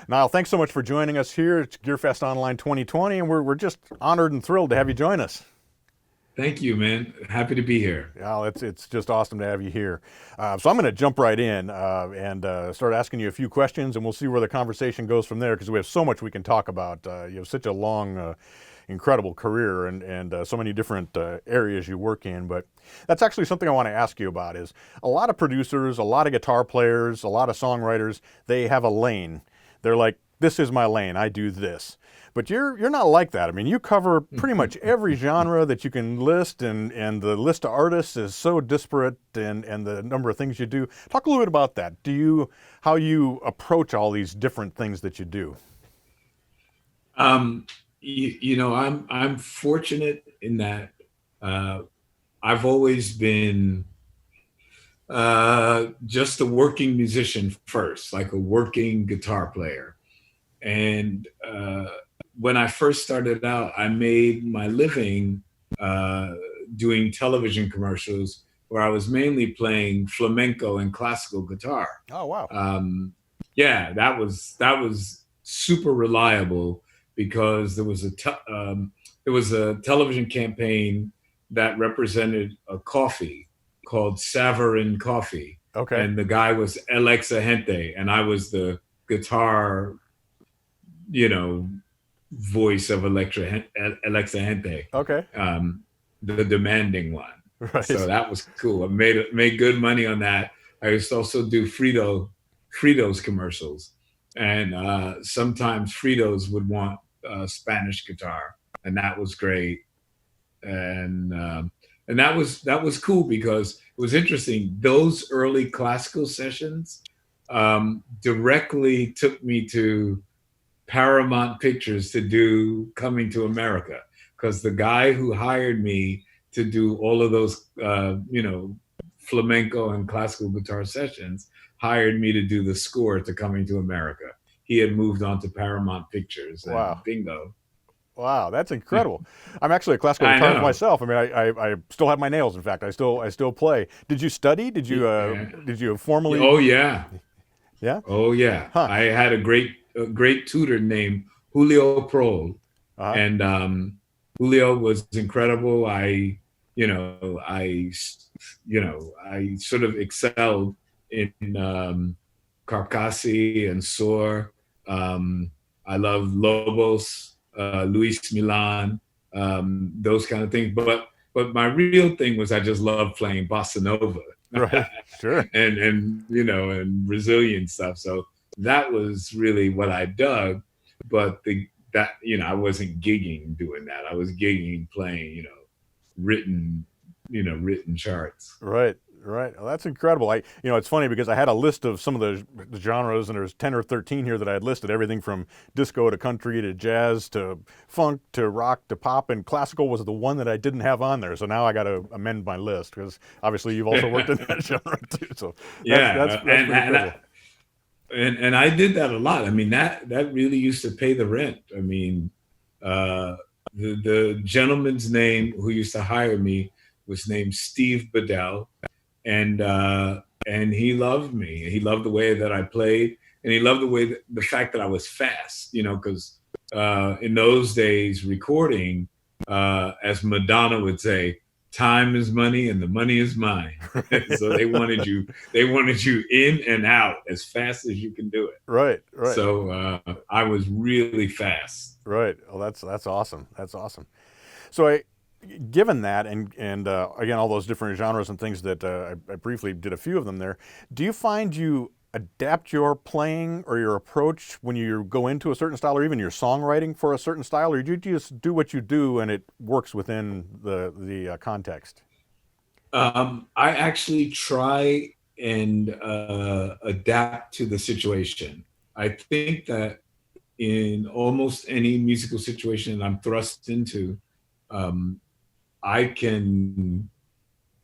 Niall, thanks so much for joining us here. It's GearFest Online 2020, and we're just honored and thrilled to have you join us. Thank you, man. Happy to be here. Well, it's just awesome to have you here. So I'm going to jump right in and start asking you a few questions, and we'll see where the conversation goes from there because we have so much we can talk about. You have such a long, incredible career and so many different areas you work in. But that's actually something I want to ask you about. Is a lot of producers, a lot of guitar players, a lot of songwriters, they have a lane. They're like, this is my lane. I do this. But you're not like that. I mean, you cover pretty much every genre that you can list, and the list of artists is so disparate, and the number of things you do. Talk a little bit about that. How you approach all these different things that you do? Um, I'm fortunate in that uh, I've always been just a working musician first, like a working guitar player. And when I first started out, I made my living uh, doing television commercials where I was mainly playing flamenco and classical guitar. Oh, wow. Um, yeah, that was super reliable because there was a television campaign that represented a coffee called Savarin Coffee, Okay. and the guy was Alexa Gente, and I was the guitar, you know, voice of Alexa Gente, Okay. um, the demanding one. So Right. that was cool. I made good money on that. I used to also do Fritos commercials, and sometimes Fritos would want Spanish guitar, and that was great. And that was cool because it was interesting. Those early classical sessions directly took me to Paramount Pictures to do Coming to America, because the guy who hired me to do all of those, flamenco and classical guitar sessions hired me to do the score to Coming to America. He had moved on to Paramount Pictures, and Wow. bingo. Wow, that's incredible. I'm actually a classical I guitarist know. myself. I mean, I still have my nails. In fact, I still play. Did you study? Yeah. Did you formally? Oh yeah. Yeah. Oh yeah. Huh. I had a great tutor named Julio Prol, Uh huh. and Julio was incredible. I sort of excelled in Carcassi and Soar. Um, I love Lobos, Luis Milan, those kind of things. But my real thing was I just love playing bossa nova Right. Sure. and Brazilian stuff. So that was really what I dug. But I wasn't gigging doing that. I was gigging playing, written, written charts. Right. Right. Well, that's incredible. It's funny because I had a list of some of the genres, and there's 10 or 13 here that I had listed. Everything from disco to country to jazz to funk to rock to pop, and classical was the one that I didn't have on there. So now I got to amend my list because obviously you've also worked in that genre too. So that's that's Yeah, that's pretty cool. and I did that a lot. I mean, that really used to pay the rent. I mean, uh, the gentleman's name who used to hire me was named Steve Bedell, and he loved me. He loved the way that I played, and he loved the fact that I was fast. Because in those days, recording, as Madonna would say, "Time is money, and the money is mine." So they wanted you in and out as fast as you can do it. Right. Right. So I was really fast. Right. Well, that's awesome. That's awesome. So given that, and again, all those different genres and things that I briefly did a few of them there, do you find you adapt your playing or your approach when you go into a certain style, or even your songwriting for a certain style, or do you just do what you do and it works within the context? I actually try and adapt to the situation. I think that in almost any musical situation I'm thrust into, um, I can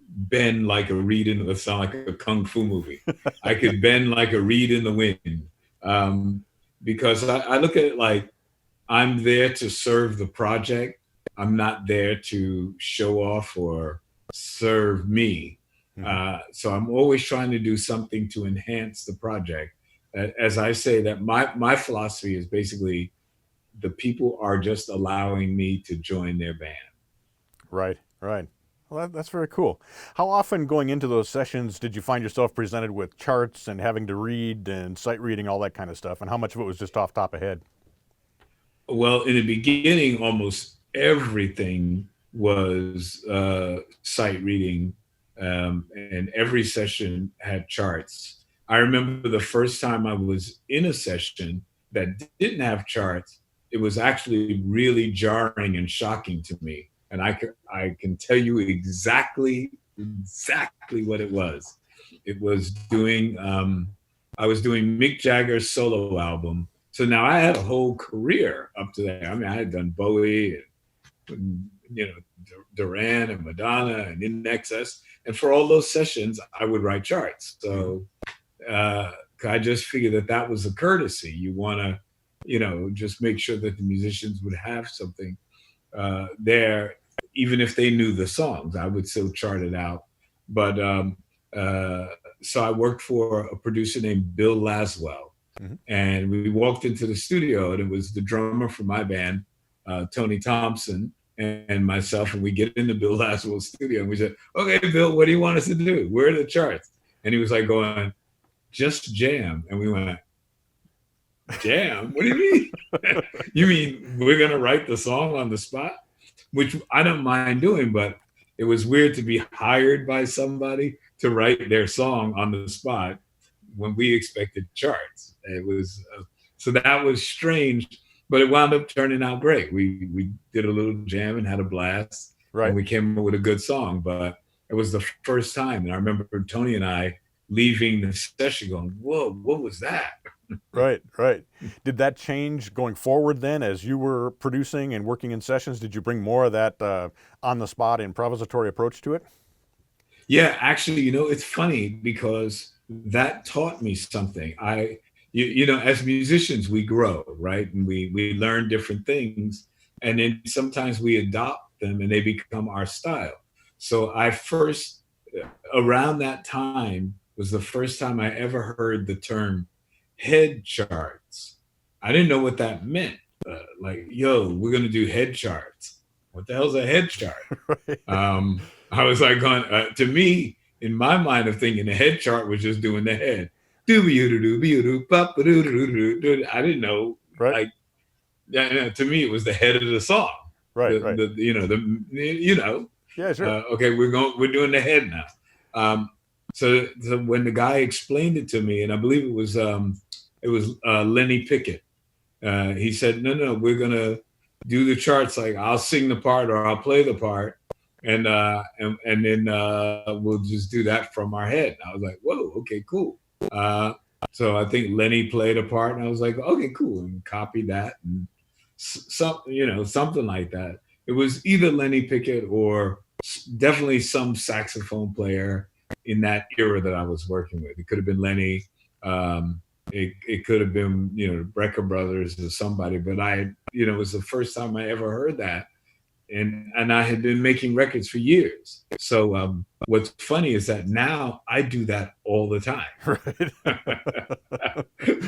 bend like a reed in the sound like a kung fu movie. I could bend like a reed in the wind, um, because I look at it like I'm there to serve the project. I'm not there to show off or serve me. Hmm. So I'm always trying to do something to enhance the project. as I say, that my philosophy is basically the people are just allowing me to join their band. Right, right. Well, that's very cool. How often going into those sessions did you find yourself presented with charts and having to read and sight reading, all that kind of stuff? And how much of it was just off top of head? Well, in the beginning, almost everything was sight reading, and every session had charts. I remember the first time I was in a session that didn't have charts, it was actually really jarring and shocking to me. And I can tell you exactly what it was. It was doing I was doing Mick Jagger's solo album. So now I had a whole career up to that. I mean, I had done Bowie and Duran and Madonna and In Excess, and for all those sessions, I would write charts. So I just figured that was a courtesy. You want to, just make sure that the musicians would have something there, even if they knew the songs. I would still chart it out. But uh, so I worked for a producer named Bill Laswell, Mm-hmm. and we walked into the studio, and it was the drummer for my band, Tony Thompson, and myself, and we get into Bill Laswell's studio, and we said, "Okay, Bill, what do you want us to do? Where are the charts?" And he was like, "Going, just jam." And we went, "Jam? What do you mean? You mean we're gonna write the song on the spot?" Which I don't mind doing, but it was weird to be hired by somebody to write their song on the spot when we expected charts. It was so that was strange, but it wound up turning out great. We did a little jam and had a blast, Right. and we came up with a good song. But it was the first time, and I remember Tony and I leaving the session going, "Whoa, what was that?" Right, right. Did that change going forward then as you were producing and working in sessions? Did you bring more of that on the spot improvisatory approach to it? Yeah, actually, it's funny because that taught me something. As musicians, we grow, right? And we learn different things, and then sometimes we adopt them and they become our style. So I first, around that time, was the first time I ever heard the term head charts. I didn't know what that meant. Like, yo, we're gonna do head charts. What the hell's a head chart? Right. I was like, going to me, in my mind of thinking, the head chart was just doing the head. I didn't know. Right. Like, to me, it was the head of the song. Right, right. Yeah, sure. Okay, we're doing the head now. So when the guy explained it to me, and I believe it was Lenny Pickett. He said, no, we're gonna do the charts. Like, I'll sing the part or I'll play the part, and then we'll just do that from our head. And I was like, whoa, okay, cool. So I think Lenny played a part, and I was like, okay, cool, and copied that, and something like that. It was either Lenny Pickett or definitely some saxophone player in that era that I was working with. It could have been Lenny. It could have been, Brecker Brothers or somebody, but it was the first time I ever heard that. And I had been making records for years. So what's funny is that now I do that all the time. Right.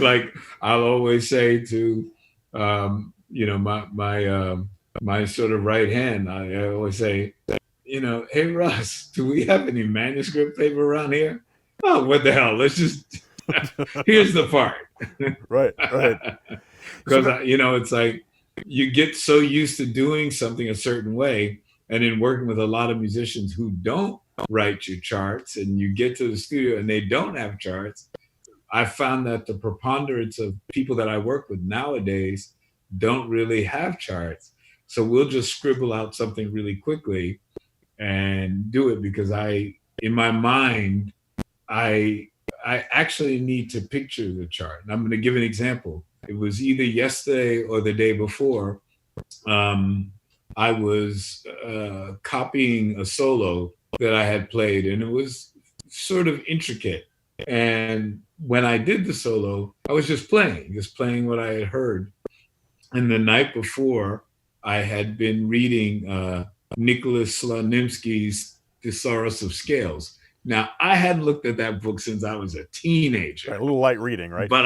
Like, I'll always say to, my sort of right hand, I always say, "Hey, Russ, do we have any manuscript paper around here?" "Oh, what the hell? Let's just, here's the part." Right, right. Because, it's like you get so used to doing something a certain way, and then working with a lot of musicians who don't write your charts, and you get to the studio and they don't have charts. I found that the preponderance of people that I work with nowadays don't really have charts. So we'll just scribble out something really quickly and do it, because in my mind, I actually need to picture the chart. And I'm going to give an example. It was either yesterday or the day before. I was copying a solo that I had played, and it was sort of intricate. And when I did the solo, I was just playing what I had heard. And the night before, I had been reading Nicholas Slonimsky's Thesaurus of Scales. Now, I hadn't looked at that book since I was a teenager, Right, a little light reading, right? but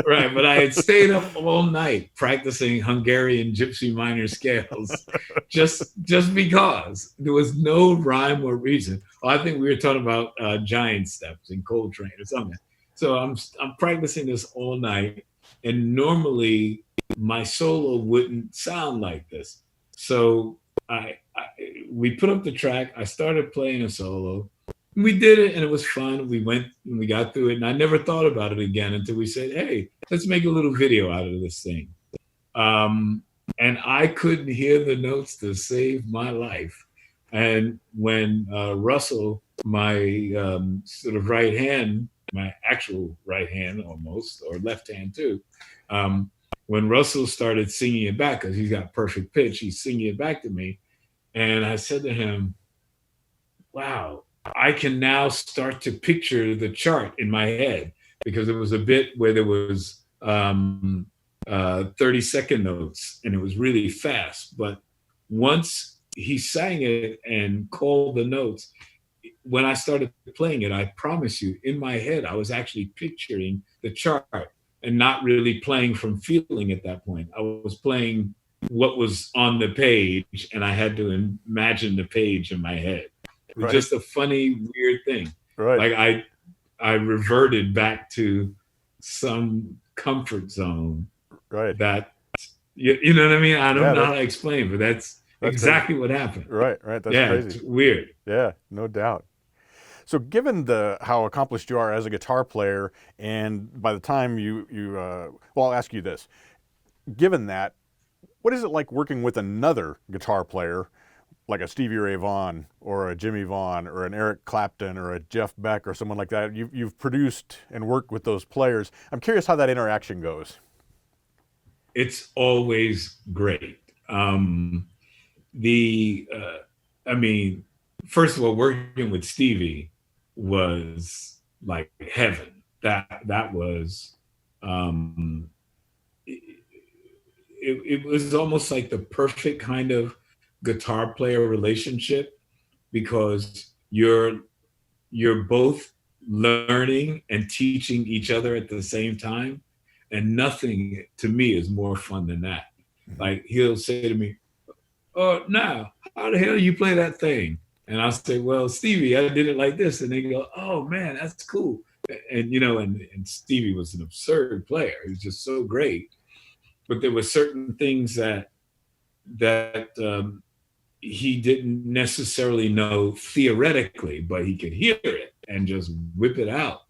but I had stayed up all night practicing Hungarian gypsy minor scales, just because there was no rhyme or reason. Well, I think we were talking about giant steps in Coltrane or something. So I'm practicing this all night, and normally my solo wouldn't sound like this. So I we put up the track. I started playing a solo. We did it, and it was fun. We went and we got through it, and I never thought about it again until we said, "Hey, let's make a little video out of this thing." Um, and I couldn't hear the notes to save my life. And when Russell, my sort of right hand, my actual right hand almost, or left hand too, um, when Russell started singing it back, because he's got perfect pitch, he's singing it back to me. And I said to him, wow, I can now start to picture the chart in my head, because it was a bit where there was 30-second notes and it was really fast. But once he sang it and called the notes, when I started playing it, I promise you, in my head, I was actually picturing the chart and not really playing from feeling at that point. I was playing what was on the page, and I had to imagine the page in my head. It was just a funny, weird thing. Right. Like I reverted back to some comfort zone. Right. That you know what I mean? I don't know how to explain, but that's exactly crazy. what happened. Right. That's crazy. It's weird. Yeah, no doubt. So, given how accomplished you are as a guitar player, and by the time well, I'll ask you this: given that, what is it like working with another guitar player, like a Stevie Ray Vaughan or a Jimmy Vaughan or an Eric Clapton or a Jeff Beck or someone like that? You've produced and worked with those players. I'm curious how that interaction goes. It's always great. I mean, first of all, working with Stevie was like heaven. That was it was almost like the perfect kind of guitar player relationship, because you're both learning and teaching each other at the same time, and nothing to me is more fun than that. Like, he'll say to me, "Oh, now how the hell you play that thing?" And I'll say, "Well, Stevie, I did it like this." And they go, "Oh man, that's cool." And and Stevie was an absurd player. He was just so great. But there were certain things that he didn't necessarily know theoretically, but he could hear it and just whip it out,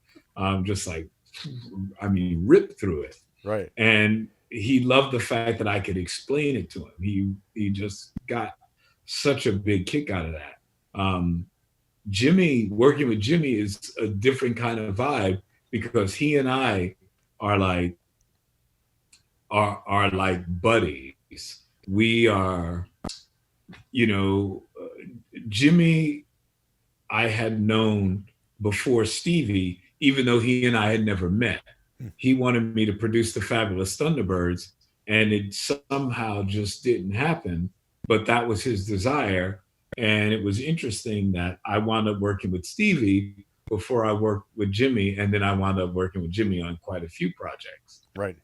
just like, I mean, rip through it. Right. And he loved the fact that I could explain it to him. He just got such a big kick out of that. Working with Jimmy is a different kind of vibe, because he and I are like buddies. We are, Jimmy I had known before Stevie, even though he and I had never met. He wanted me to produce the Fabulous Thunderbirds, and it somehow just didn't happen, but that was his desire. And it was interesting that I wound up working with Stevie before I worked with Jimmy, and then I wound up working with Jimmy on quite a few projects. Right.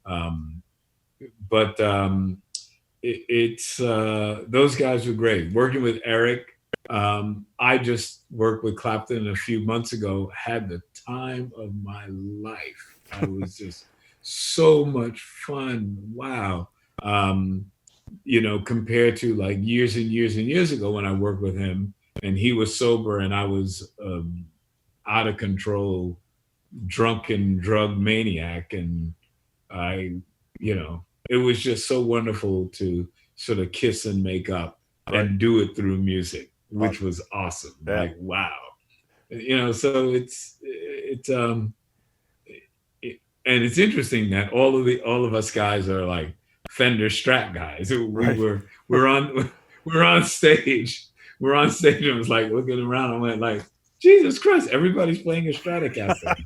It's those guys were great. Working with Eric, I just worked with Clapton a few months ago, had the time of my life. I was just so much fun. Wow. Compared to like years and years and years ago when I worked with him and he was sober and I was out of control, drunken drug maniac. And it was just so wonderful to sort of kiss and make up and do it through music, which was awesome. Yeah. Like, wow. So and it's interesting that all of us guys are like Fender Strat guys. We're on stage. We're on stage and I was like looking around. I went like, Jesus Christ, everybody's playing a Stratocaster.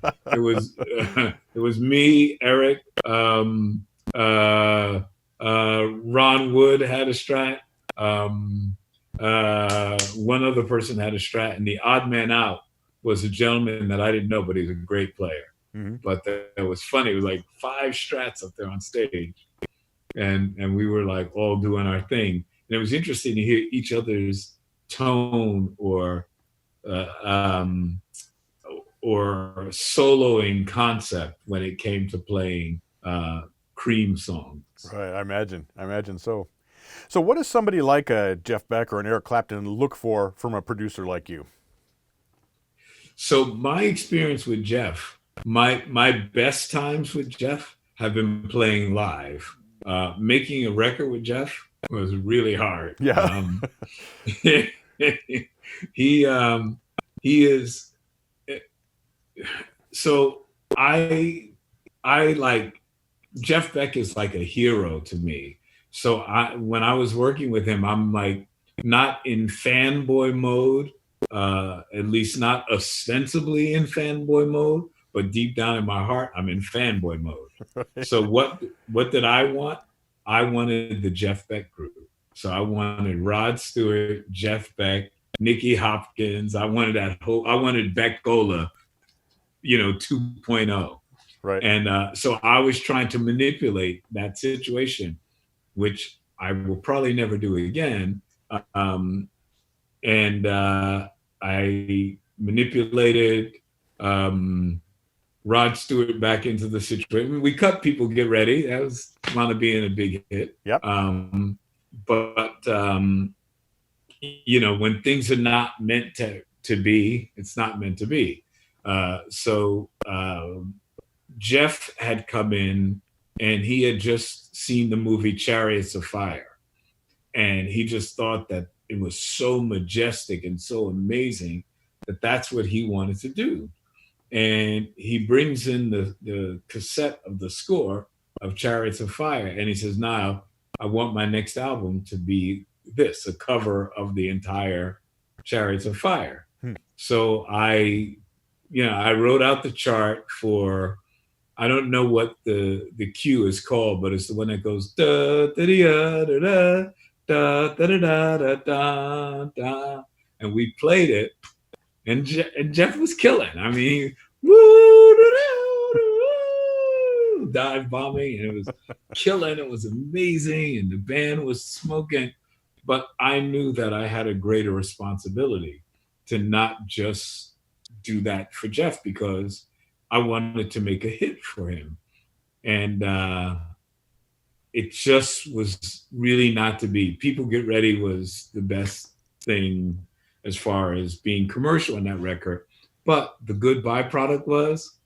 It was me, Eric, Ron Wood had a Strat. One other person had a Strat, and the odd man out was a gentleman that I didn't know, but he was a great player. Mm-hmm. But that was funny. It was like 5 strats up there on stage, and we were like all doing our thing. And it was interesting to hear each other's tone uh, um, or soloing concept when it came to playing Cream songs. Right, I imagine so. So what does somebody like a Jeff Beck or an Eric Clapton look for from a producer like you? So my experience with Jeff, my best times with Jeff have been playing live. Making a record with Jeff was really hard. Yeah. He he is so I like Jeff Beck is like a hero to me. So when I was working with him, I'm like not in fanboy mode, at least not ostensibly in fanboy mode, but deep down in my heart, I'm in fanboy mode. So what did I want? I wanted the Jeff Beck group. So I wanted Rod Stewart, Jeff Beck, Nicky Hopkins. I wanted Beckola, 2.0. Right. And so I was trying to manipulate that situation, which I will probably never do again. And I manipulated Rod Stewart back into the situation. We cut People Get Ready. That was wound up being a big hit. Yep. But when things are not meant to be, it's not meant to be. So Jeff had come in and he had just seen the movie Chariots of Fire. And he just thought that it was so majestic and so amazing that that's what he wanted to do. And he brings in the cassette of the score of Chariots of Fire. And he says, "Now, I want my next album to be this, a cover of the entire Chariots of Fire." So I wrote out the chart for, I don't know what the cue is called, but it's the one that goes da da da da da da da da da da da, and we played it, and Jeff was killing. I mean, dive bombing, and it was killing. It was amazing, and the band was smoking. But I knew that I had a greater responsibility to not just do that for Jeff, because I wanted to make a hit for him. And it just was really not to be. People Get Ready was the best thing as far as being commercial on that record. But the good byproduct was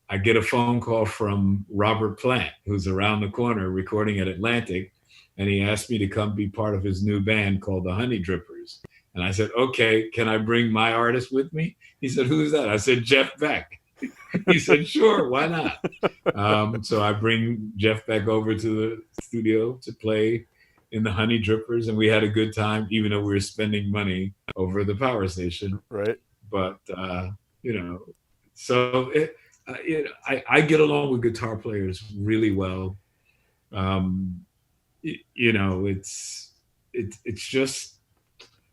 I get a phone call from Robert Plant, who's around the corner recording at Atlantic. And he asked me to come be part of his new band called the Honey Drippers. And I said, "Okay, can I bring my artist with me?" He said, "Who's that?" I said, "Jeff Beck." He said, "Sure, why not?" So I bring Jeff Beck over to the studio to play in the Honey Drippers, and we had a good time, even though we were spending money over the power station. Right. But so I get along with guitar players really well. It's just,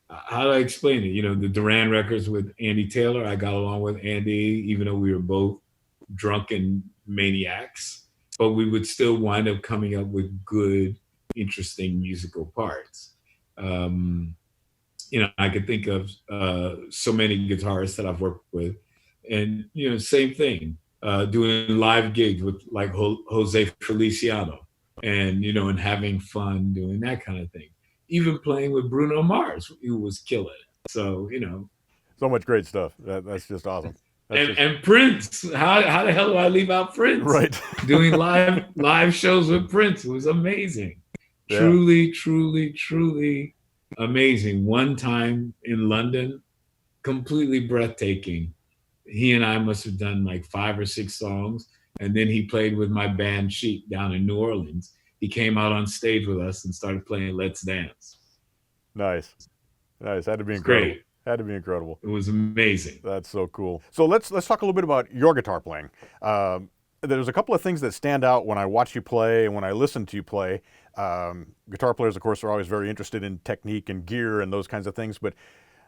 how do I explain it? The Duran records with Andy Taylor, I got along with Andy, even though we were both drunken maniacs, but we would still wind up coming up with good, interesting musical parts. I could think of so many guitarists that I've worked with, and same thing, doing live gigs with like Jose Feliciano, and and having fun doing that kind of thing. Even playing with Bruno Mars, who was killing it. So so much great stuff. That's just awesome. And Prince. How the hell do I leave out Prince? Right. Doing live shows with Prince was amazing. Yeah. Truly amazing. One time in London, completely breathtaking. He and I must have done like 5 or 6 songs. And then he played with my band Sheep down in New Orleans. He came out on stage with us and started playing Let's Dance. Nice. Had to be incredible. Great. Had to be incredible. It was amazing. That's so cool. So let's talk a little bit about your guitar playing. There's a couple of things that stand out when I watch you play and when I listen to you play. Guitar players, of course, are always very interested in technique and gear and those kinds of things, but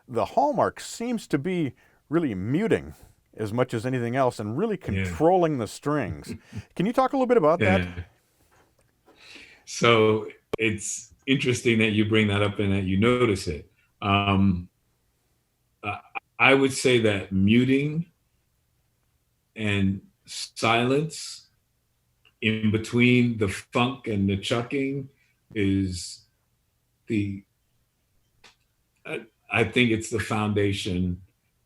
the hallmark seems to be really muting as much as anything else and really Yeah. controlling the strings. Can you talk a little bit about that? Yeah. So it's interesting that you bring that up and that you notice it. Um, I I would say that muting and silence in between the funk and the chucking is the I think it's the foundation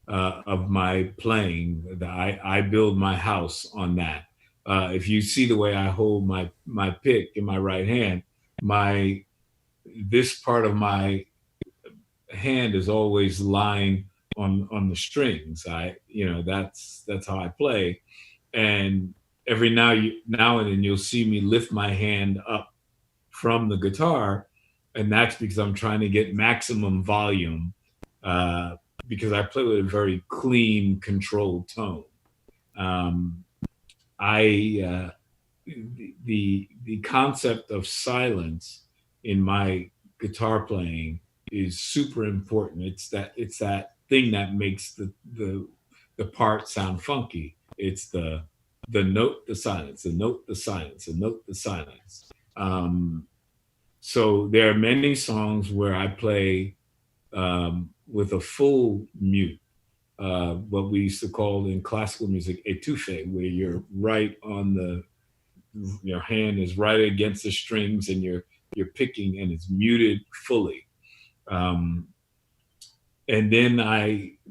of my playing. I build my house on that. If you see the way I hold my pick in my right hand, my this part of my hand is always lying on the strings. That's how I play. And every now and then you'll see me lift my hand up from the guitar, and that's because I'm trying to get maximum volume, uh, because I play with a very clean, controlled tone. Um, I the concept of silence in my guitar playing is super important. It's that thing that makes the part sound funky. It's the note, the silence, the note, the silence, the note, the silence. Um, so there are many songs where I play with a full mute, what we used to call in classical music étouffé, where you're right on your hand is right against the strings and you're picking and it's muted fully. Um, and then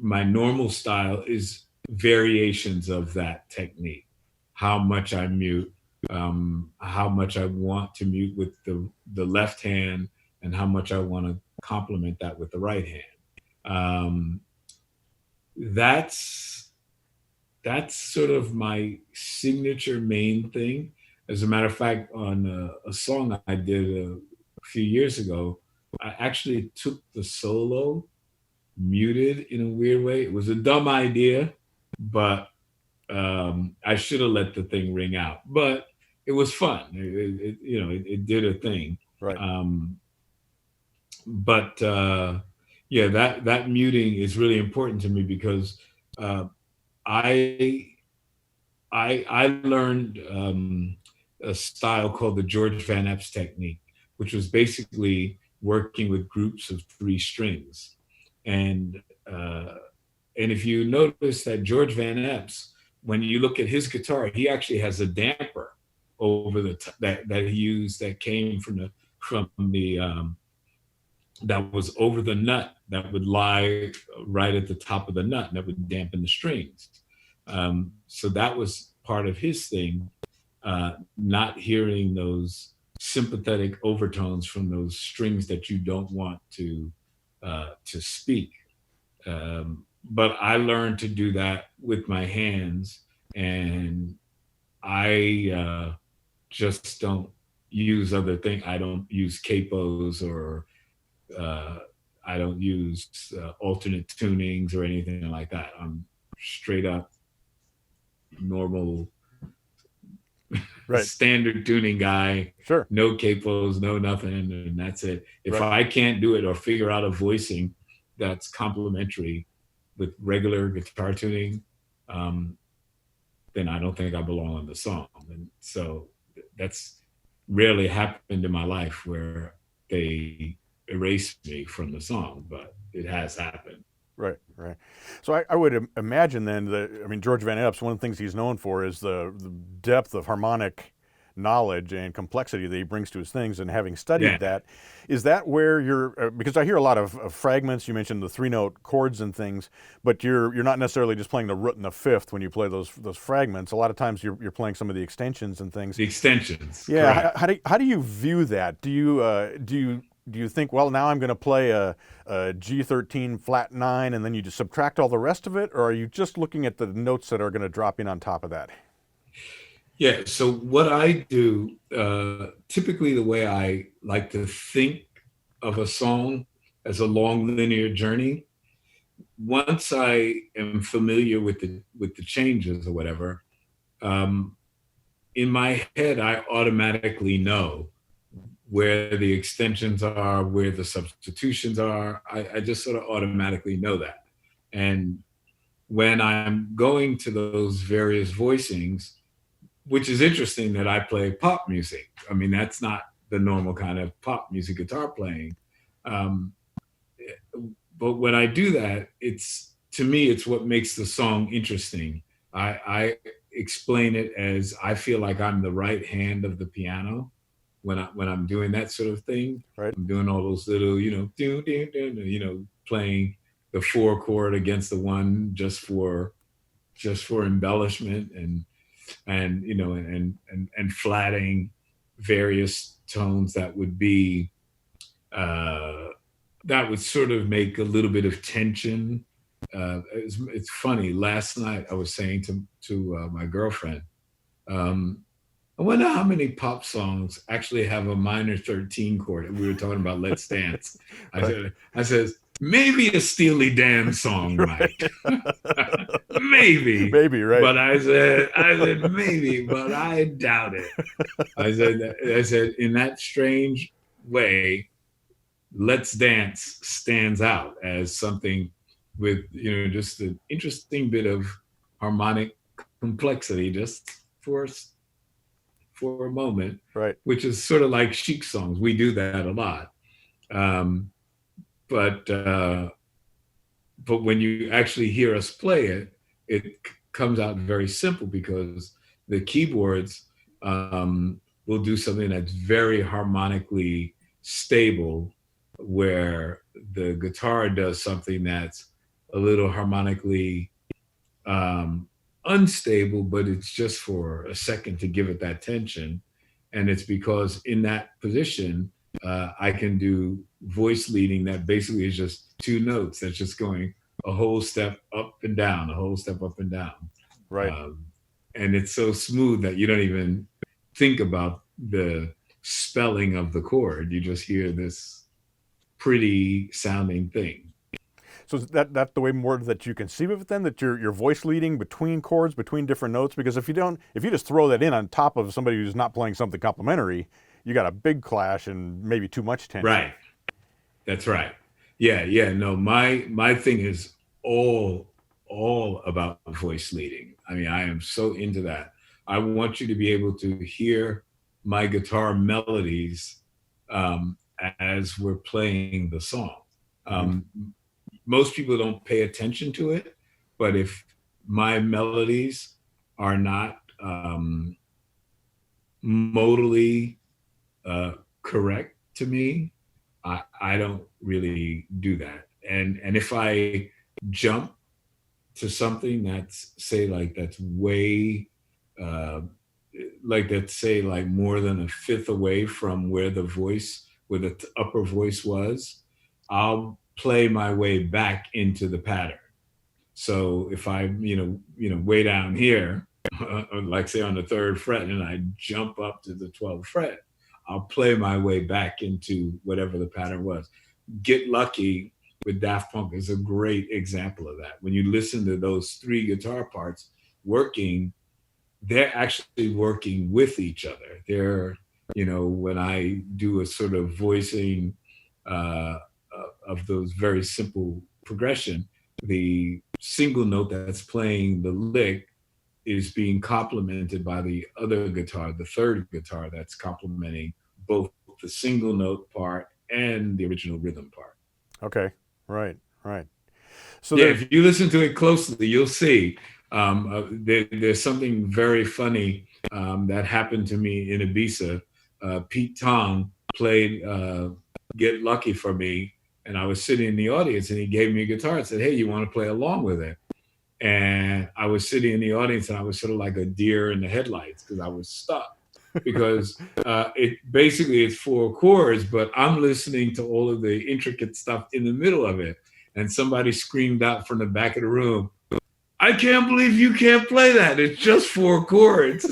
my normal style is variations of that technique. How much I mute, how much I want to mute with the left hand, and how much I want to complement that with the right hand. Um, that's that's sort of my signature main thing. As a matter of fact, on a song I did a few years ago, I actually took the solo muted in a weird way. It was a dumb idea, but I should have let the thing ring out. But it was fun. It did a thing. Right. Um, but yeah, that muting is really important to me because uh, I I learned a style called the George Van Epps technique, which was basically working with groups of three strings. And uh, and if you notice that George Van Epps, when you look at his guitar, he actually has a damper over that he used that came from the that was over the nut that would lie right at the top of the nut and that would dampen the strings. So that was part of his thing, not hearing those sympathetic overtones from those strings that you don't want to speak. But I learned to do that with my hands, and I just don't use other things. I don't use capos or uh, I don't use alternate tunings or anything like that. I'm straight up normal Right. standard tuning guy, Sure. no capos, no nothing, and that's it. If Right. I can't do it or figure out a voicing that's complementary with regular guitar tuning, um, then I don't think I belong on the song. And so that's rarely happened in my life where they erase me from the song, but it has happened. Right, right. So I would imagine then that, I mean, George Van Epps, one of the things he's known for is the depth of harmonic knowledge and complexity that he brings to his things. And having studied Yeah. that, is that where you're? Because I hear a lot of fragments. You mentioned the three-note chords and things, but you're not necessarily just playing the root and the fifth when you play those fragments. A lot of times you're playing some of the extensions and things. The extensions, Yeah. correct. How do you view that? Do you think, well, now I'm going to play a G13 flat 9 and then you just subtract all the rest of it? Or are you just looking at the notes that are going to drop in on top of that? Yeah. So what I do, typically the way I like to think of a song as a long linear journey, once I am familiar with the changes or whatever, um, in my head I automatically know where the extensions are, where the substitutions are. I just sort of automatically know that. And when I'm going to those various voicings, which is interesting that I play pop music. I mean, that's not the normal kind of pop music guitar playing. Um, but when I do that, it's to me, it's what makes the song interesting. I explain it as I feel like I'm the right hand of the piano when I'm doing that sort of thing. Right. I'm doing all those little, playing the four chord against the one just for embellishment and flatting various tones uh, that would sort of make a little bit of tension. It's funny. Last night I was saying to my girlfriend, um, I wonder how many pop songs actually have a minor 13 chord. And we were talking about Let's Dance. Right. I says, maybe a Steely Dan song might. Maybe. Maybe, right. But I said, maybe, but I doubt it. I said, in that strange way, Let's Dance stands out as something with, just an interesting bit of harmonic complexity just for for a moment, Right. which is sort of like chic songs. We do that a lot. Um, but when you actually hear us play it, comes out very simple because the keyboards will do something that's very harmonically stable, where the guitar does something that's a little harmonically um, unstable, but it's just for a second to give it that tension. And it's because in that position, I can do voice leading that basically is just two notes that's just going a whole step up and down, a whole step up and down. Right. Um, and it's so smooth that you don't even think about the spelling of the chord. You just hear this pretty sounding thing. So is that the way more that you conceive of it then, that you're voice leading between chords, between different notes? Because if you just throw that in on top of somebody who's not playing something complementary, you got a big clash and maybe too much tension. Right. That's right. Yeah, yeah. No, my thing is all about voice leading. I mean, I am so into that. I want you to be able to hear my guitar melodies as we're playing the song. Hmm. Um, Most people don't pay attention to it, but if my melodies are not modally correct to me, I don't really do that. And if I jump to something that's say like that's way uh, like that's say like more than a fifth away from where the upper voice was, I'll play my way back into the pattern. So if I'm, way down here, like say on the third fret, and I jump up to the 12th fret, I'll play my way back into whatever the pattern was. Get Lucky with Daft Punk is a great example of that. When you listen to those three guitar parts working, they're actually working with each other. When I do a sort of voicing uh, of those very simple progression, the single note that's playing the lick is being complemented by the other guitar, the third guitar that's complementing both the single note part and the original rhythm part. Okay. Right. Right. So Yeah, there's if you listen to it closely, you'll see there's something very funny that happened to me in Ibiza. Pete Tong played Get Lucky for me, and I was sitting in the audience, and he gave me a guitar and said, "Hey, you want to play along with it?" And I was sitting in the audience, and I was sort of like a deer in the headlights because I was stuck. Because it basically it's four chords, but I'm listening to all of the intricate stuff in the middle of it. And somebody screamed out from the back of the room, "I can't believe you can't play that. It's just four chords."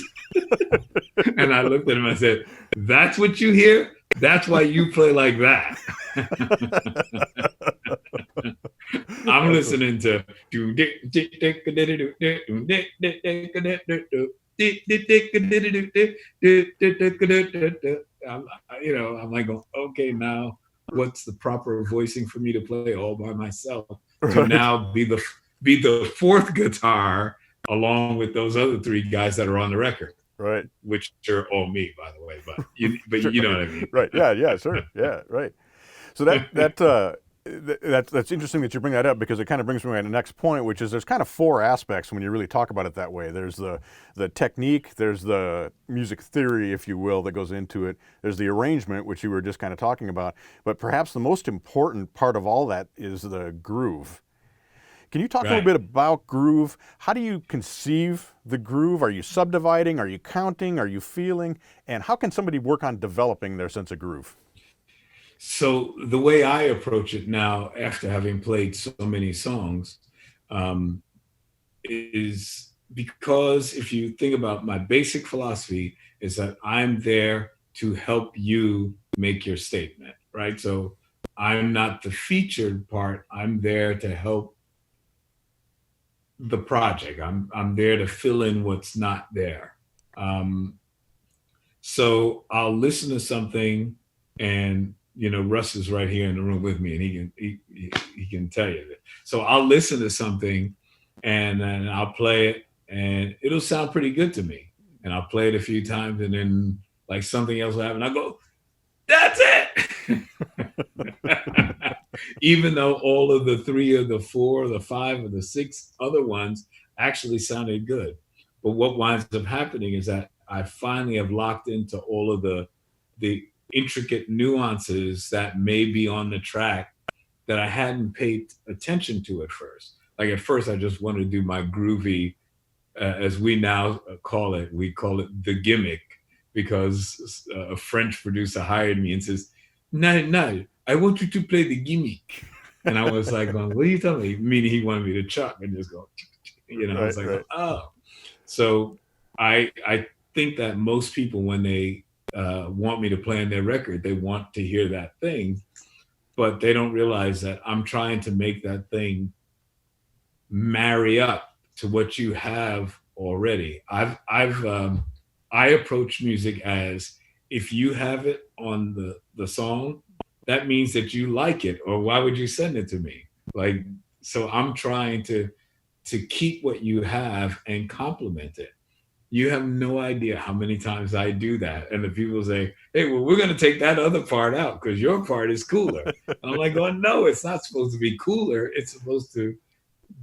And I looked at him and I said, "That's what you hear? That's why you play like that." I'm that's a, listening to I'm like, okay, now what's the proper voicing for me to play all by myself to right. now be be the fourth guitar along with those other three guys that are on the record, Right. which are all me, by the way. But Sure. you know what I mean. Right. Yeah. Yeah. Sure. Yeah. Right. So that's interesting that you bring that up, because it kind of brings me to the next point, which is there's kind of four aspects when you really talk about it that way. There's the technique, there's the music theory, if you will, that goes into it. There's the arrangement, which you were just kind of talking about. But perhaps the most important part of all that is the groove. Can you talk a little Right. bit about groove? How do you conceive the groove? Are you subdividing? Are you counting? Are you feeling? And how can somebody work on developing their sense of groove? So the way I approach it now, after having played so many songs, um, is because if you think about my basic philosophy is that I'm there to help you make your statement, right? So I'm not the featured part. I'm there to help the project. I'm there to fill in what's not there. Um, so I'll listen to something, and Russ is right here in the room with me, and he can tell you that. So I'll listen to something, and then I'll play it, and it'll sound pretty good to me. And I'll play it a few times, and then like something else will happen. I go, that's it. Even though all of the three or the four or the five or the six other ones actually sounded good. But what winds up happening is that I finally have locked into all of the intricate nuances that may be on the track that I hadn't paid attention to at first. Like at first, I just wanted to do my groovy, as we now call it. We call it the gimmick, because a French producer hired me and says, "No, no, I want you to play the gimmick." And I was like, going, "What are you telling me?" Meaning he wanted me to chuck and just go, I Right. was like, Right. "Oh." So I think that most people, when they want me to play on their record, they want to hear that thing, but they don't realize that I'm trying to make that thing marry up to what you have already. I approach music as, if you have it on the song, that means that you like it, or why would you send it to me? Like, so I'm trying to keep what you have and complement it. You have no idea how many times I do that. And the people say, "Hey, well, we're going to take that other part out because your part is cooler." And I'm like, "Oh, no, it's not supposed to be cooler. It's supposed to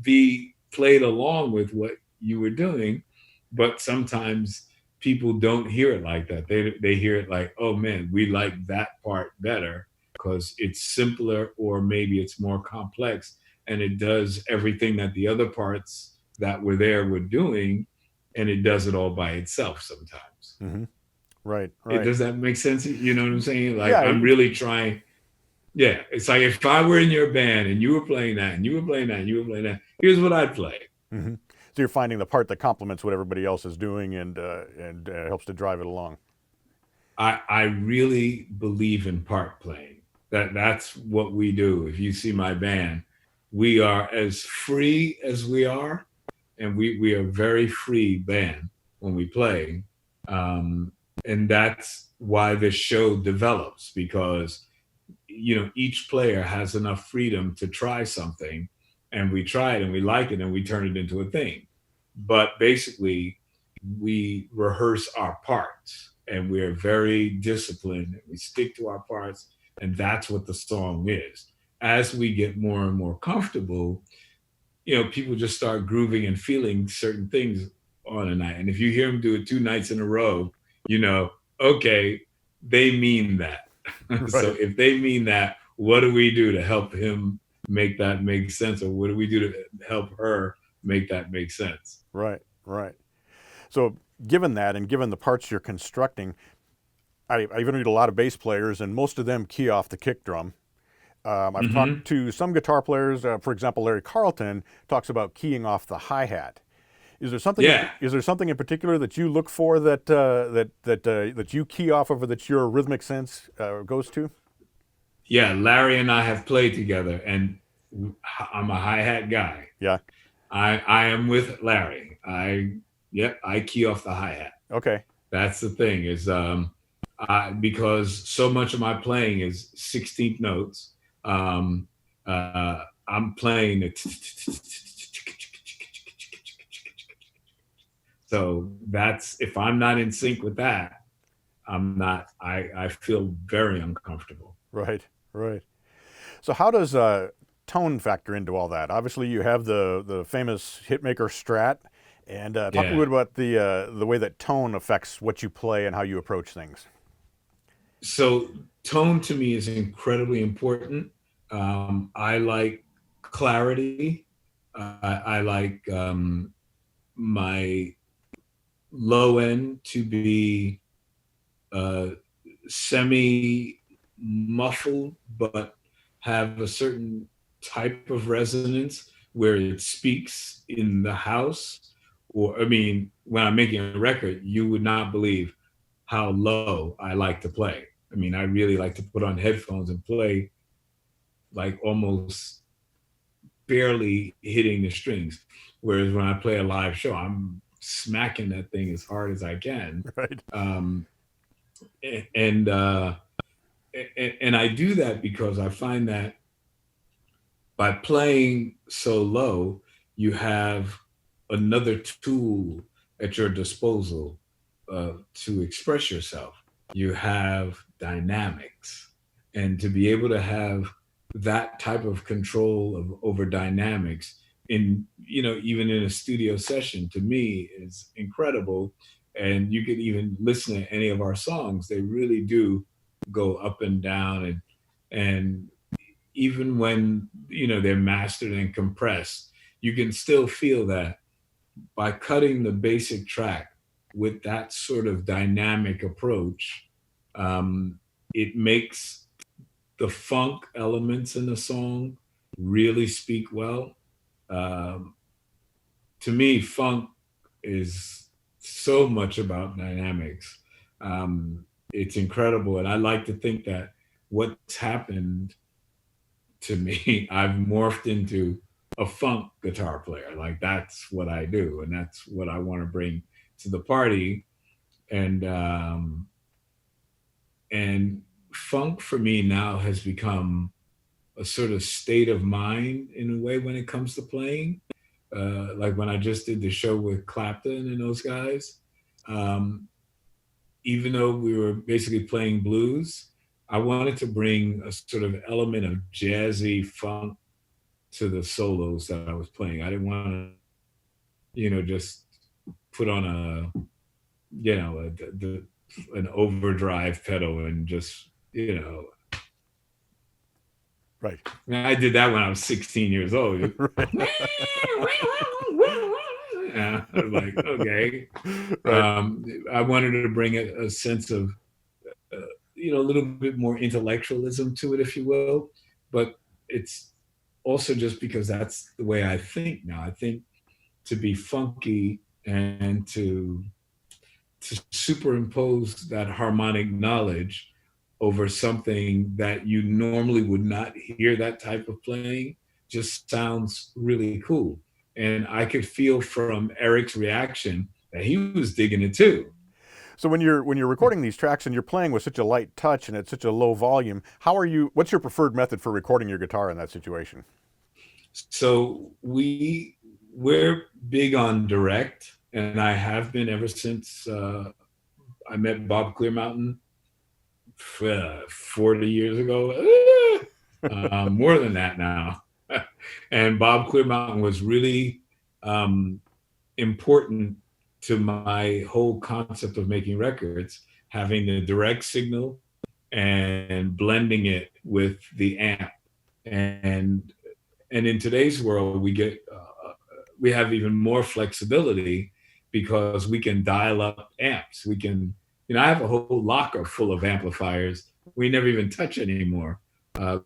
be played along with what you were doing." But sometimes people don't hear it like that. They hear it like, "Oh man, we like that part better because it's simpler, or maybe it's more complex, and it does everything that the other parts that were there were doing, and it does it all by itself sometimes." Mm-hmm. Right. It Right. does that make sense? You know what I'm saying? Like, Yeah. I'm really trying. Yeah, it's like if I were in your band and you were playing that and you were playing that and you were playing that, here's what I'd play. Mm-hmm. So you're finding the part that complements what everybody else is doing, and helps to drive it along. I really believe in part playing. That's what we do. If you see my band, we are as free as we are, and we are a very free band when we play. Um, and that's why this show develops, because each player has enough freedom to try something, and we try it and we like it and we turn it into a thing. But basically, we rehearse our parts, and we're very disciplined. We stick to our parts, and that's what the song is. As we get more and more comfortable, people just start grooving and feeling certain things on a night. And if you hear them do it two nights in a row, you know, okay, they mean that. So Right. if they mean that, what do we do to help him make that make sense? Or what do we do to help her make that make sense? Right. Right. So given that, and given the parts you're constructing, I've interviewed a lot of bass players, and most of them key off the kick drum. I've talked Hmm. to some guitar players. For example, Larry Carlton talks about keying off the hi hat. Yeah. Is there something in particular that you look for that you key off of, or that your rhythmic sense goes to? Yeah. Larry and I have played together, and I'm a hi hat guy. Yeah. I am with Larry. Yep, I key off the hi hat. Okay. That's the thing is, because so much of my playing is 16th notes. I'm playing the So that's, if I'm not in sync with that, I'm not, I feel very uncomfortable. Right, right. So how does tone factor into all that? Obviously, you have the famous hitmaker Strat, and talk a Yeah. little bit about the way that tone affects what you play and how you approach things. So tone to me is incredibly important. I like clarity. I like my low end to be uh, semi muffled, but have a certain type of resonance where it speaks in the house. Or, I mean, when I'm making a record, you would not believe how low I like to play. I mean, I really like to put on headphones and play like almost barely hitting the strings. Whereas when I play a live show, I'm smacking that thing as hard as I can. Right, Um, and and I do that because I find that by playing so low, you have another tool at your disposal to express yourself. You have dynamics, and to be able to have that type of control of over dynamics in, you know, even in a studio session, to me is incredible. And you could even listen to any of our songs; they really do go up and down, and even when, you know, they're mastered and compressed, you can still feel that by cutting the basic track with that sort of dynamic approach. um, it makes the funk elements in the song really speak well. um, to me, funk is so much about dynamics. It's incredible, and I like to think that what's happened to me, I've morphed into a funk guitar player. Like, that's what I do, and that's what I want to bring to the party. And and funk for me now has become a sort of state of mind in a way when it comes to playing. Like when I just did the show with Clapton and those guys, um, even though we were basically playing blues, I wanted to bring a sort of element of jazzy funk to the solos that I was playing. I didn't want to, you know, just put on a, you know, an overdrive pedal and just, you know. right, I mean, I did that when I was 16 years old. right, Yeah, I was like, okay. right. I wanted to bring a sense of, you know, a little bit more intellectualism to it, if you will. But it's also just because that's the way I think now. I think to be funky and to superimpose that harmonic knowledge over something that you normally would not hear that type of playing just sounds really cool. And I could feel from Eric's reaction that he was digging it too. So when you're recording these tracks and you're playing with such a light touch and at such a low volume, how are you? What's your preferred method for recording your guitar in that situation? So we're big on direct, and I have been ever since I met Bob Clearmountain 40 years ago, more than that now. And Bob Clearmountain was really um, important to my whole concept of making records, having the direct signal and blending it with the amp. And and in today's world, we have even more flexibility because we can dial up amps. We can, you know, I have a whole locker full of amplifiers we never even touch anymore,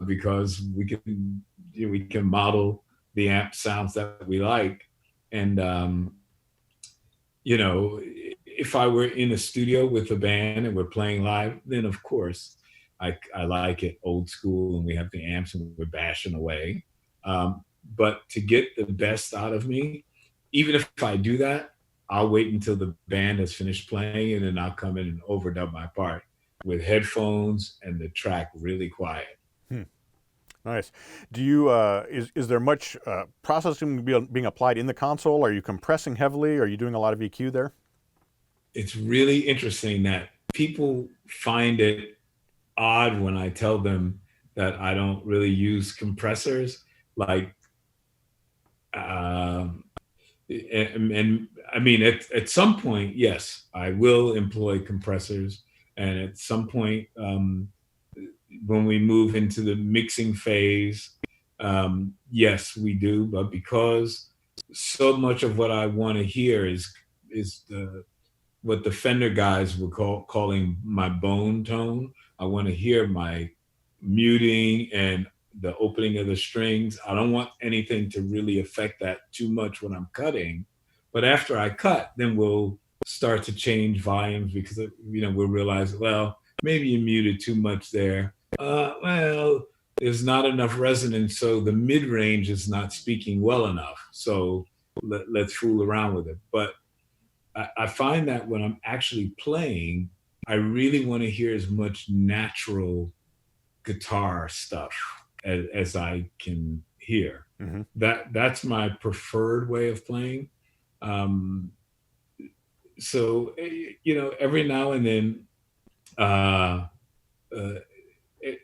because we can model the amp sounds that we like. And you know, if I were in a studio with a band and we're playing live, then of course I like it old school and we have the amps and we're bashing away. But to get the best out of me, even if I do that, I'll wait until the band has finished playing and then I'll come in and overdub my part with headphones and the track really quiet. Hmm. Nice. Do you is there much processing being applied in the console? Are you compressing heavily? Are you doing a lot of EQ there? It's really interesting that people find it odd when I tell them that I don't really use compressors. Like, um, and I mean, at some point, yes, I will employ compressors. And at some point, when we move into the mixing phase, yes, we do. But because so much of what I want to hear is the what the Fender guys were calling my bone tone. I want to hear my muting and the opening of the strings. I don't want anything to really affect that too much when I'm cutting. But after I cut, then we'll start to change volumes because we'll realize, well, maybe you muted too much there. Well, there's not enough resonance, so the mid range is not speaking well enough. So let's fool around with it. But I find that when I'm actually playing, I really want to hear as much natural guitar stuff as I can hear. Hmm. That's my preferred way of playing. Um, so every now and then, uh, uh,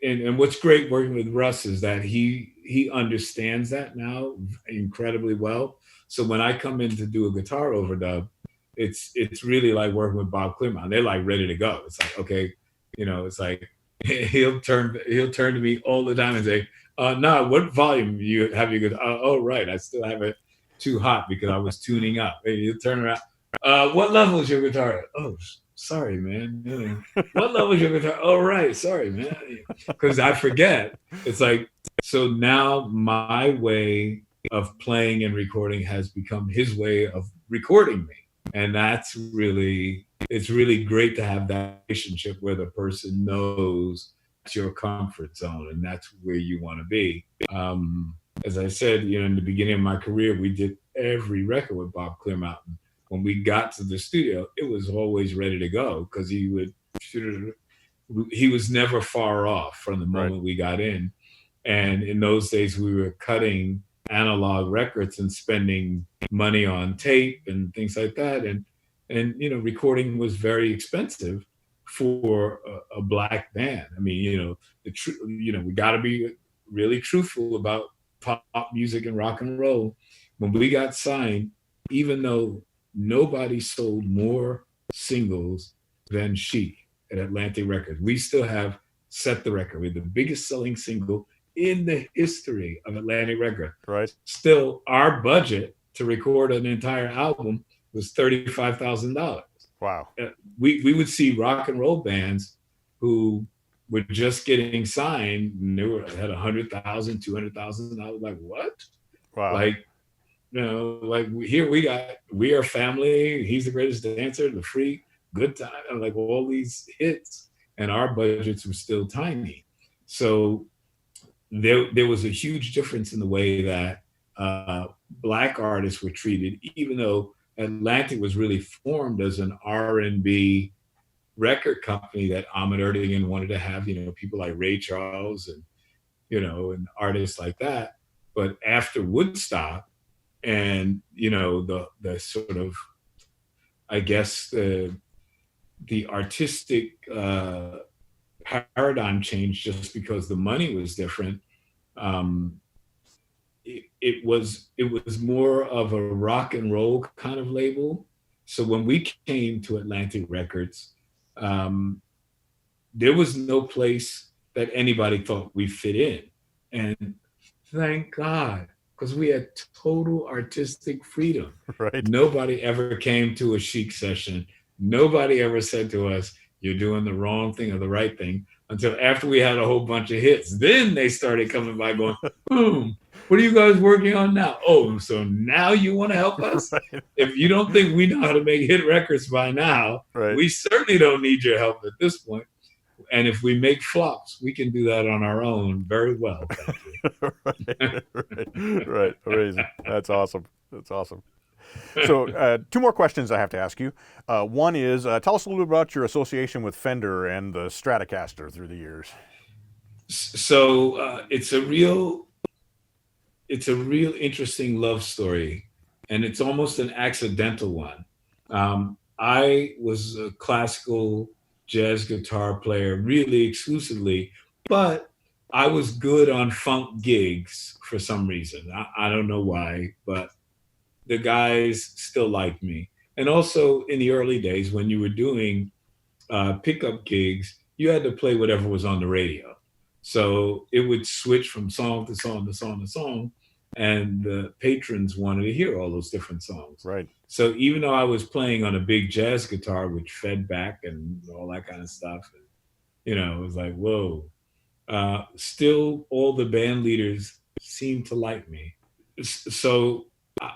and what's great working with Russ is that he understands that now incredibly well. So when I come in to do a guitar overdub, it's really like working with Bob Clearmountain. They're like ready to go. It's like, okay, it's like he'll turn to me all the time and say, "No, what volume you have you good? Oh, right, I still have it too hot because I was tuning up." And he'll turn around. What level is your guitar at? Oh, sorry, man. What level is your guitar? Oh, right, sorry, man. Because I forget. It's like, so now my way of playing and recording has become his way of recording me, and it's really great to have that relationship where the person knows it's your comfort zone and that's where you want to be. As I said, in the beginning of my career, we did every record with Bob Clearmountain. When we got to the studio, it was always ready to go because he was never far off from the Right. moment we got in. And in those days, we were cutting analog records and spending money on tape and things like that. And recording was very expensive for a black band. I mean, we got to be really truthful about pop music and rock and roll. When we got signed, even though nobody sold more singles than Chic at Atlantic Records, we still have set the record. We're the biggest selling single in the history of Atlantic Records. Right. Still, our budget to record an entire album was $35,000. Wow. We would see rock and roll bands who were just getting signed and they had $100,000, $200,000. Like, what? Wow. Like, like here we are family. He's the greatest dancer, the freak, good time, and like all these hits, and our budgets were still tiny. So there was a huge difference in the way that black artists were treated, even though Atlantic was really formed as an R&B record company that Ahmet Ertegun wanted to have, people like Ray Charles and artists like that. But after Woodstock and, the sort of, I guess, the artistic paradigm changed just because the money was different. It was more of a rock and roll kind of label. So when we came to Atlantic Records, there was no place that anybody thought we fit in, and thank God, because we had total artistic freedom. Right. Nobody ever came to a Chic session. Nobody ever said to us, "You're doing the wrong thing or the right thing," until after we had a whole bunch of hits. Then they started coming by going, what are you guys working on now? Oh, so now you want to help us? Right. If you don't think we know how to make hit records by now, Right. we certainly don't need your help at this point. And if we make flops, we can do that on our own very well. Thank you. Right. Amazing. That's awesome. That's awesome. So, two more questions I have to ask you. One is, tell us a little bit about your association with Fender and the Stratocaster through the years. So it's a real interesting love story, and it's almost an accidental one. I was a classical jazz guitar player, really exclusively, but I was good on funk gigs for some reason. I don't know why, but the guys still liked me. And also in the early days when you were doing pickup gigs, you had to play whatever was on the radio. So it would switch from song to song to song to song, and the patrons wanted to hear all those different songs. Right. So even though I was playing on a big jazz guitar, which fed back and all that kind of stuff, it was like, whoa. Still, all the band leaders seemed to like me. So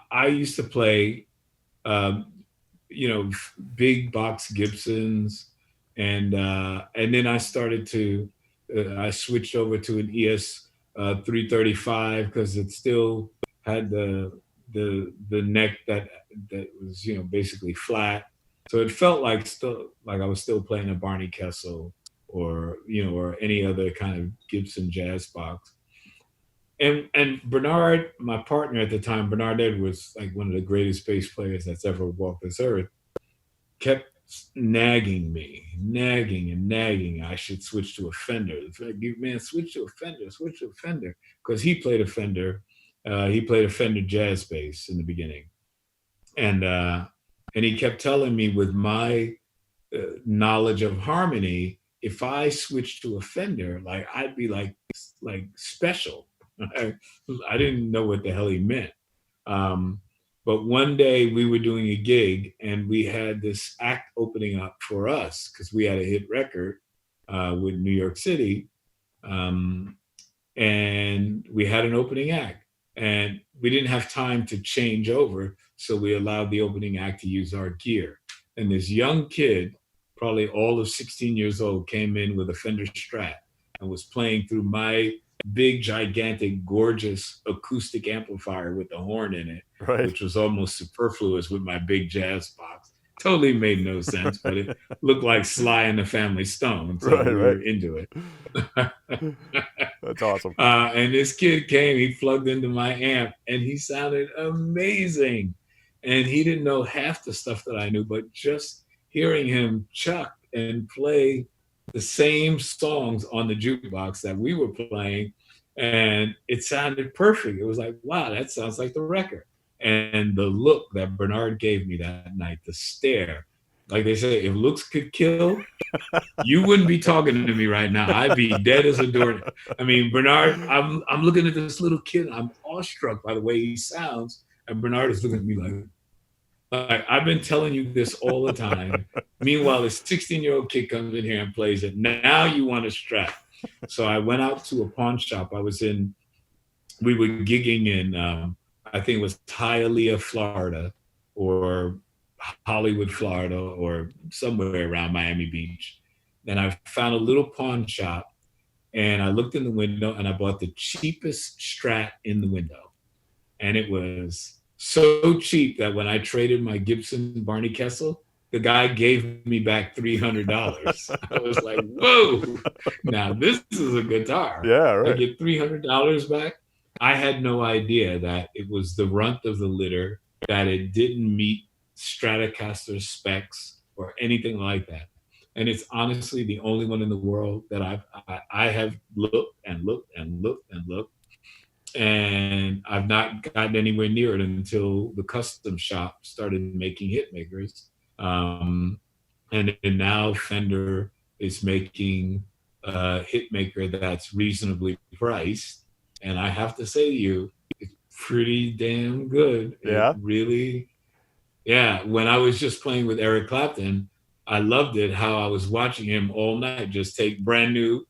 I used to play um, big box Gibsons, and then I started to I switched over to an ES 335 because it still had the neck that was basically flat, so it felt like I was still playing a Barney Kessel or any other kind of Gibson jazz box. And Bernard, my partner at the time, Bernard Edwards, like one of the greatest bass players that's ever walked this earth, kept nagging me, nagging and nagging. I should switch to a Fender. It's like, man, switch to a Fender, switch to a Fender, because he played a Fender. He played a Fender jazz bass in the beginning, and he kept telling me with my knowledge of harmony, if I switched to a Fender, like I'd be like special. I didn't know what the hell he meant. Um, but one day we were doing a gig and we had this act opening up for us because we had a hit record with New York City. Um, and we had an opening act, and we didn't have time to change over, so we allowed the opening act to use our gear. And this young kid, probably all of 16 years old, came in with a Fender Strat and was playing through my big, gigantic, gorgeous acoustic amplifier with the horn in it, Right. which was almost superfluous with my big jazz box. Totally made no sense, but it looked like Sly and the Family Stone, so Right. we Right. were into it. That's awesome. And this kid came, he plugged into my amp, and he sounded amazing. And he didn't know half the stuff that I knew, but just hearing him chuck and play the same songs on the jukebox that we were playing, and it sounded perfect. It was like, wow, that sounds like the record. And the look that Bernard gave me that night, the stare, like they say, if looks could kill, you wouldn't be talking to me right now. I'd be dead as a door. I mean, Bernard, I'm looking at this little kid. I'm awestruck by the way he sounds, and Bernard is looking at me like I've been telling you this all the time. Meanwhile, this 16-year-old kid comes in here and plays it. Now you want to strap. So I went out to a pawn shop. We were gigging in, I think it was Hialeah, Florida, or Hollywood, Florida, or somewhere around Miami Beach. And I found a little pawn shop, and I looked in the window and I bought the cheapest Strat in the window. And it was so cheap that when I traded my Gibson Barney Kessel, the guy gave me back $300. I was like, whoa, now this is a guitar. Yeah. I Right. get $300 back. I had no idea that it was the runt of the litter, that it didn't meet Stratocaster specs or anything like that. And it's honestly the only one in the world that I have looked and looked and looked and looked, and I've not gotten anywhere near it until the custom shop started making hit makers. And now Fender is making a hit maker that's reasonably priced. And I have to say to you, it's pretty damn good. It Yeah. really, yeah. When I was just playing with Eric Clapton, I loved it how I was watching him all night just take brand new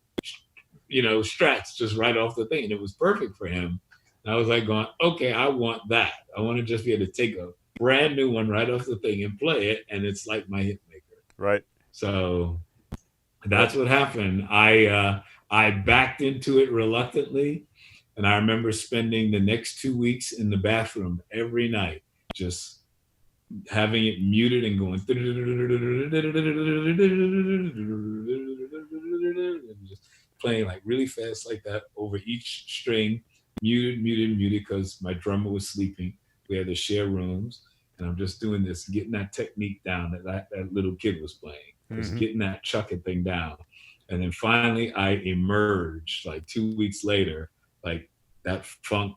strats just right off the thing. And it was perfect for him. And I was like going, okay, I want that. I want to just be able to take a brand new one right off the thing and play it. And it's like my hit maker. Right. So Right. that's what happened. I backed into it reluctantly. And I remember spending the next 2 weeks in the bathroom every night, just having it muted and going playing like really fast like that over each string, muted, because my drummer was sleeping. We had to share rooms, and I'm just doing this, getting that technique down that little kid was playing, just getting that chucking thing down. And then finally I emerged like 2 weeks later, like that funk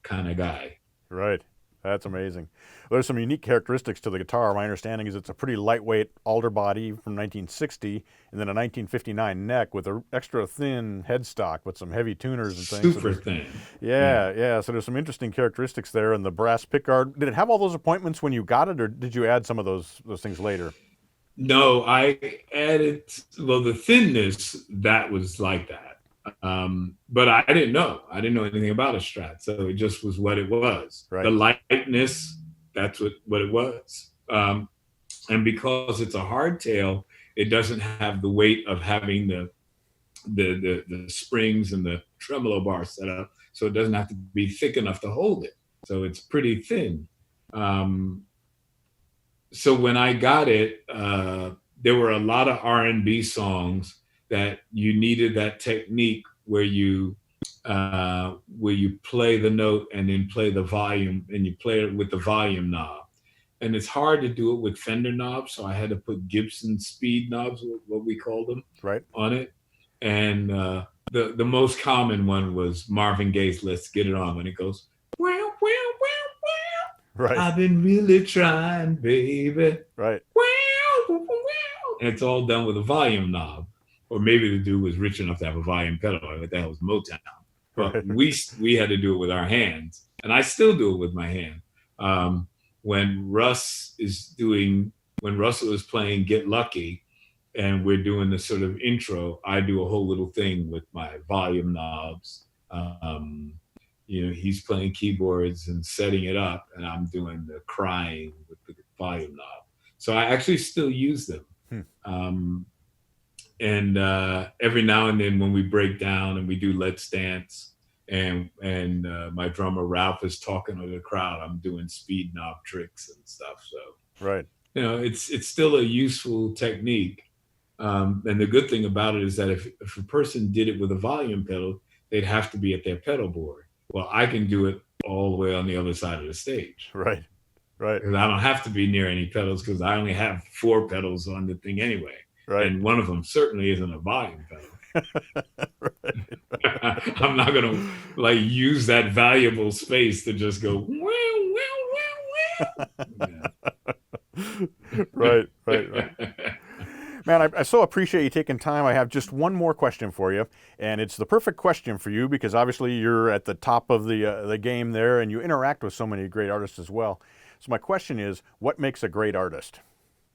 kind of guy. Right. That's amazing. There's some unique characteristics to the guitar. My understanding is it's a pretty lightweight alder body from 1960 and then a 1959 neck with an extra thin headstock with some heavy tuners and things. Super thin. Yeah. So there's some interesting characteristics there. And the brass pickguard, did it have all those appointments when you got it, or did you add some of those things later? No, I added, well, the thinness, that was like that. But I didn't know. I didn't know anything about a Strat, so it just was what it was. Right. The lightness, that's what it was. And because it's a hardtail, it doesn't have the weight of having the springs and the tremolo bar set up, so it doesn't have to be thick enough to hold it. So it's pretty thin. So when I got it, there were a lot of R&B songs that you needed that technique where you play the note and then play the volume, and you play it with the volume knob. And it's hard to do it with Fender knobs, so I had to put Gibson speed knobs, what we call them, right, on it. And the most common one was Marvin Gaye's "Let's Get It On," when it goes, wow, wow, wow, wow. Right. I've been really trying, baby. Right. Wow, wow, wow. And it's all done with a volume knob. Or maybe the dude was rich enough to have a volume pedal. But that was Motown. But we had to do it with our hands, and I still do it with my hand. When Russell is playing "Get Lucky," and we're doing the sort of intro, I do a whole little thing with my volume knobs. He's playing keyboards and setting it up, and I'm doing the crying with the volume knob. So I actually still use them. And every now and then when we break down and we do Let's Dance, and my drummer Ralph is talking to the crowd, I'm doing speed knob tricks and stuff. So right, it's still a useful technique. And the good thing about it is that if a person did it with a volume pedal, they'd have to be at their pedal board. Well, I can do it all the way on the other side of the stage. Right. Because I don't have to be near any pedals, because I only have 4 pedals on the thing anyway. Right. And one of them certainly isn't a volume pedal. I'm not going to use that valuable space to just go, Right. Man, I so appreciate you taking time. I have just one more question for you, and it's the perfect question for you because obviously you're at the top of the game there, and you interact with so many great artists as well. So my question is, what makes a great artist?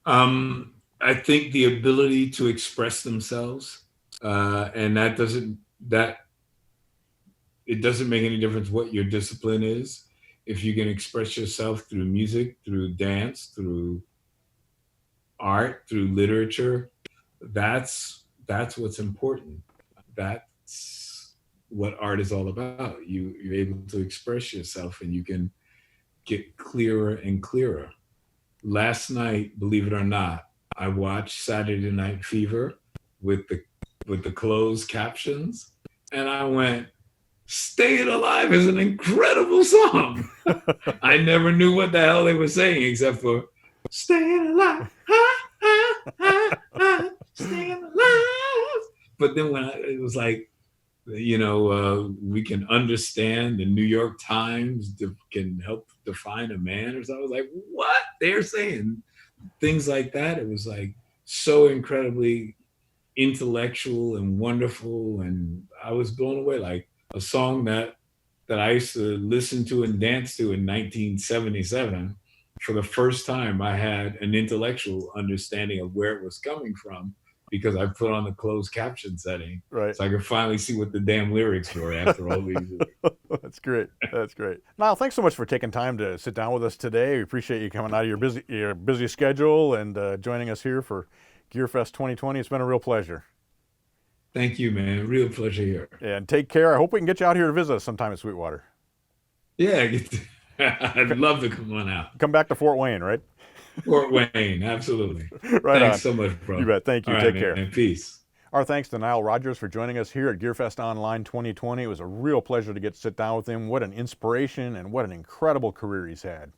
I think the ability to express themselves, and it doesn't make any difference what your discipline is. If you can express yourself through music, through dance, through art, through literature, that's what's important. That's what art is all about. You're able to express yourself, and you can get clearer and clearer. Last night, believe it or not, I watched Saturday Night Fever with the closed captions, and I went, "Staying Alive" is an incredible song. I never knew what the hell they were saying except for "Staying Alive, staying alive." But then when it was like, we can understand the New York Times can help define a man, or something. I was like, what? They're saying things like that. It was like so incredibly intellectual and wonderful, and I was blown away. Like a song that I used to listen to and dance to in 1977. For the first time, I had an intellectual understanding of where it was coming from, because I put on the closed caption setting, right, so I could finally see what the damn lyrics were after all these years. That's great. Nile, thanks so much for taking time to sit down with us today. We appreciate you coming out of your busy schedule and joining us here for GearFest 2020. It's been a real pleasure. Thank you, man. Real pleasure here. And take care. I hope we can get you out here to visit us sometime at Sweetwater. Yeah, I'd love to come on out. Come back to Fort Wayne, right? Fort Wayne, absolutely. Right. Thanks so much, bro. You bet. Thank you. All Take right, care. Man. Peace. Our thanks to Nile Rodgers for joining us here at GearFest Online 2020. It was a real pleasure to get to sit down with him. What an inspiration and what an incredible career he's had.